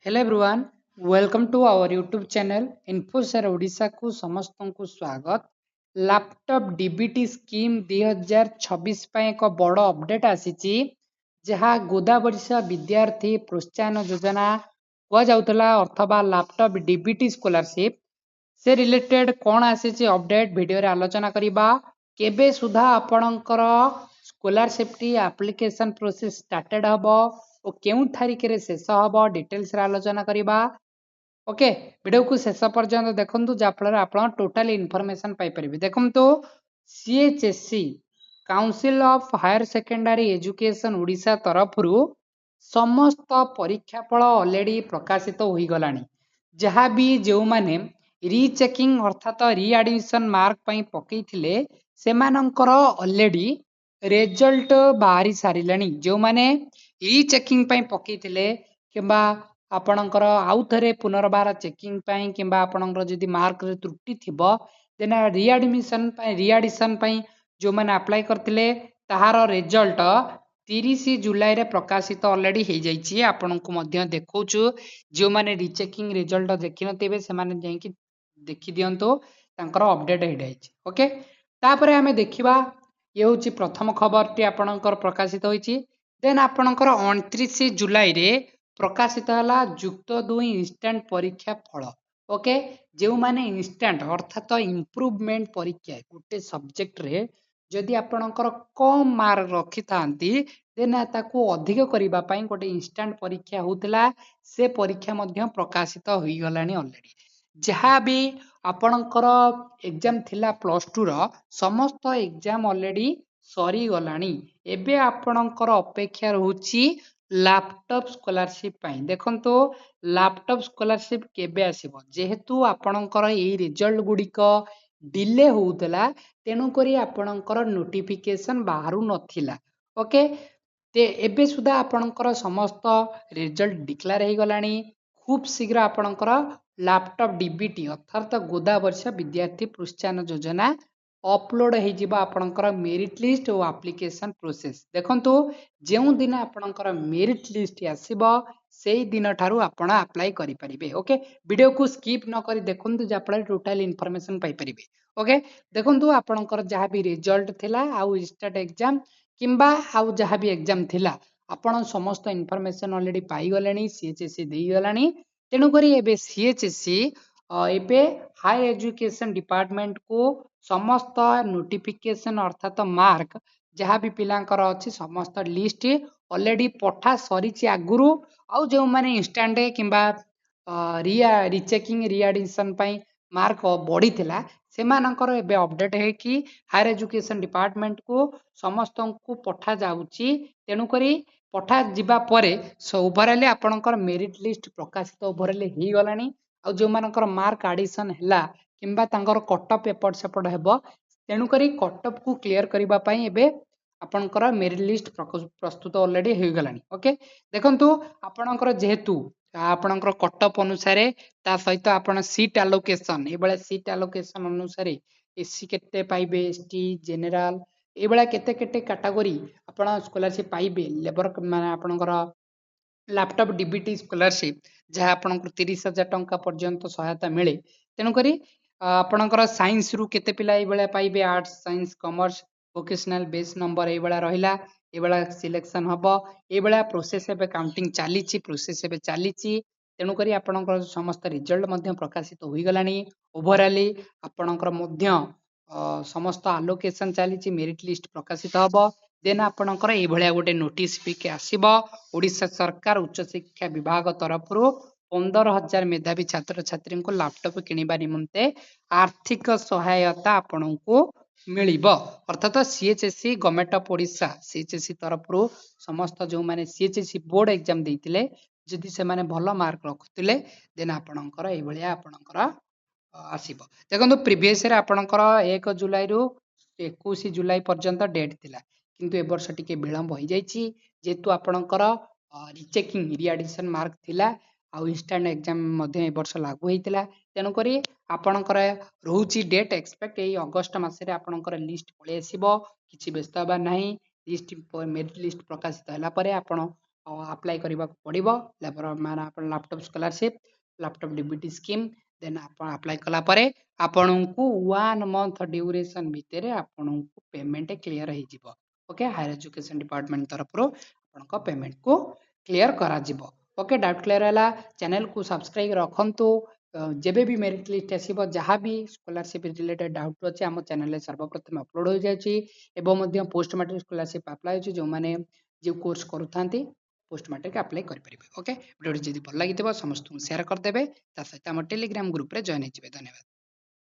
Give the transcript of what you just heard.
Hello everyone, welcome to our YouTube channel InfoShare Odisha को समस्तଙ୍କୁ स्वागत। Laptop DBT scheme 2026 ପାଇଁ ଏକ ବଡ଼ ଅପଡେଟ୍ ଆସିଛି ଯାହା ଗୋଦାବରିଷ ବିଦ୍ୟାର୍ଥୀ ପ୍ରୋତ୍ସାହନ ଯୋଜନା କୁହାଯାଉଥିଲା ଅଥବା ଲैपटॉप डीबीटी ସ୍କଲାରशिପ से रिलेटेड कौन आसीची अपडेट वीडियो रे आलोचना करिबा केबे सुधा आपणकर scholarship T application process started हबो ओ केउं तारिख रे शेष हबो डिटेल्स रे आलोचना करिबा। ओके वीडियो को शेष पर्यंत देखंतु जा फल आप टोटल इनफॉरमेशन पाई परिबे। देखंतु CHSC council of higher secondary education Odisha तरफरु समस्त परीक्षा फल ऑलरेडी प्रकाशित होई गलानी जहाँ भी जो माने रीचेकिंग अर्थात रीएडमिशन मार्क पई पकई थिले सेमानंकर ऑलरेडी रिजल्ट बाहरी सारिलानी जो माने रीचेकिंग पई पकई थिले किंबा आपणकर आउ थरे पुनर्बार चेकिंग पई किंबा आपणकर जदी मार्क रे त्रुटि थिबो देन रीएडिशन पई जो माने अप्लाई करथिले ताहार रिजल्ट 30 जुलाई रे प्रकाशित ऑलरेडी हो जाइए। आपण को मध्य देखौछु जो माने रीचेकिंग रिजल्ट देखि नथिबे से माने जाई देखि दियंतो तांकर अपडेट हो जाइए। ओके तापरे हमें देखिबा ये होची प्रथम खबर टी आपणकर प्रकाशित होईची। देन आपणकर 29 जुलाई रे प्रकाशित हला युक्त 2 इंस्टेंट परीक्षा फल। ओके जो माने इंस्टेंट अर्थात इम्प्रूवमेंट परीक्षा गोटे सब्जेक्ट रे जदि आपणकर कम मार्क रखि थांती देन ताकू अधिक करिबा पई गोटे इंस्टेंट परीक्षा होउतला से परीक्षा मध्य प्रकाशित होई गलानी ऑलरेडी जहाँ भी आपणकर एग्जाम थिला +2 रो समस्त एग्जाम ऑलरेडी सरी गलानी एबे आपणकर अपेक्षा रहउची लैपटॉप स्कॉलरशिप पई। देखंतो लैपटॉप स्कॉलरशिप केबे आसीबो जेहेतु आपणकर एई रिजल्ट गुडिक डिले होउतला तेनु करी आपणकर नोटिफिकेशन बाहरु नथिला। ओके ते एबे सुधा आपणकर समस्त रिजल्ट डिक्लेयर हो गलानी खूब शीघ्र आपणकर लैपटॉप डीबीटी अर्थात गोदावर्ष विद्यार्थी प्रोत्साहन योजना अपलोड हो जिबा आपणकर मेरिट लिस्ट और एप्लिकेशन प्रोसेस। देखंतु जेउ दिन आपणकर मेरिट लिस्ट आसीबो सेई दिन ठारू आपण अप्लाई करि परिबे। ओके वीडियो को स्किप न करी देखंतु जा फल टोटल इन्फॉर्मेशन पाई परिबे। ओके देखंतु आपणकर जहाँ भी रिजल्ट थिला आउ स्टेट एग्जाम किंबा आउ जहाँ भी एग्जाम थिला आपण समस्त इन्फॉर्मेशन ऑलरेडी पाई गलेनी सीएचएससी देई गलानी तेनु करी एबे सीएचएससी एबे हाई एजुकेशन डिपार्टमेंट को समस्त नोटिफिकेशन अर्थात मार्क जहाँ भी पिलांकर अछि समस्त लिस्ट ऑलरेडी पठा सरीची आगुरु आउ जो माने इंस्टेंट किंबा रीचेकिंग रीएडिशन पई मार्क बढ़ी थिला सेमानकर एबे अपडेट है कि हायर एजुकेशन डिपार्टमेंट को समस्त को पठा जाउची तेनु करी पठा जिबा परे ओभरऑल आपणकर मेरिट लिस्ट प्रकाशित ओभरऑल ही गलानी आ जो मानकर मार्क एडिशन हैला किंबा तांकर कटअप एपट सेपट हेबो तेनु करी कटअप को क्लियर करिबा पई एबे आपणकर मेरिट लिस्ट प्रस्तुत ऑलरेडी हो गलानी। ओके देखंतु आपणकर जेहेतु आपणकर कटअप अनुसार ता सहित आपण सीट एलोकेशन ए बेले सीट एलोकेशन अनुसार एससी केते पाइबे एसटी जनरल ए बेले केते केते कैटेगरी आपण स्कॉलरशिप पाइबे लेबर माने आपणकर लैपटॉप डीबीटी स्कॉलरशिप जहाँ आपणकर 30,000 टंका पर्यंत सहायता मिले तेणु करी आपणकर साइंस रु केते पिला ए बेले पाइबे arts science commerce vocational base number ए बेला रहिला ए बेला सिलेक्शन हबो ए बेला प्रोसेस एबे काउंटिंग चालीची प्रोसेस एबे चालीची तेणु करी आपणकर समस्त रिजल्ट मध्य प्रकाशित होई गलानी ओवरऑल आपणकर मध्य समस्त आलोकेशन चालीची मेरिट लिस्ट प्रकाशित हबो देन आपणकर ए भलिया गोटे नोटिस भी आसीबो ओडिशा सरकार उच्च शिक्षा विभाग तरफरु 15,000 मेधावी छात्र छात्री को लैपटॉप किनिबा निमंते आर्थिक सहायता आपनको मिलिबो अर्थात सीएचएससी गवर्नमेंट ऑफ ओडिशा सीएचएससी तरफरु समस्त जो माने सीएचएससी बोर्ड एग्जाम देइतिले जदि से माने भलो मार्क रखुतिले देन आपणकर ए भलिया आपणकर आसीबो। देखंतु प्रीवियस रे आपणकर 1 जुलाई रु 21 जुलाई पर्यंत डेट थिला किंतु ए वर्ष टिके विलंब हो जाइछि जेतु आपणकर रीचेकिंग रीएडिशन मार्क थिला आउ इंस्टेंट एग्जाम मध्य ए वर्ष लागू होइतिला तेनु करी आपणकर रहउची डेट एक्सपेक्ट ए अगस्त मासे रे आपणकर लिस्ट पळे आसीबो किछि व्यस्त बा नाही लिस्ट मेरिट लिस्ट प्रकाशित होला परे आपण ଆପ୍ଲାଏ କରିବାକୁ ପଡ଼ିବ ମାନେ ଆପଣ laptop scholarship laptop DBT scheme then ଆପଣ ଆପ୍ଲାଏ କଲା ପରେ ଆପଣଙ୍କୁ 1 ମନ୍ଥ ଡ୍ୟୁରେସନ୍ ଭିତରେ ଆପଣଙ୍କୁ ପେମେଣ୍ଟ କ୍ଲିୟର ହେଇଯିବ ଓକେ ହାୟର ଏଜୁକେସନ୍ ଡିପାର୍ଟମେଣ୍ଟ ତରଫରୁ ଆପଣଙ୍କ ପେମେଣ୍ଟକୁ କ୍ଲିୟର କରାଯିବ ଓକେ ଡାଉଟ୍ କ୍ଲିୟର ହେଲା ଚ୍ୟାନେଲକୁ ସବସ୍କ୍ରାଇବ ରଖନ୍ତୁ ଯେବେ ବି ମେରିଟ୍ ଲିଷ୍ଟ ଆସିବ ଯାହା ବି ସ୍କଲାରସିପ୍ ରିଲେଟେଡ୍ ଡାଉଟ୍ ଅଛି ଆମ ଚ୍ୟାନେଲରେ ସର୍ବପ୍ରଥମେ ଅପଲୋଡ଼ ହୋଇଯାଉଛି ଏବଂ ମଧ୍ୟ ପୋଷ୍ଟ ମାଟ୍ରିକ ସ୍କଲାରସିପ୍ ଆପ୍ଲାଏ ହେଉଛି ଯେଉଁମାନେ ଯେଉଁ କୋର୍ସ କରୁଥାନ୍ତି पोस्ट मैट्रिक अप्लाई करेंगे ओके वीडियो जब भल लगी समस्त शेयर करदे ता सहित आम टेलीग्राम ग्रुप में जॉइन हो धन्यवाद।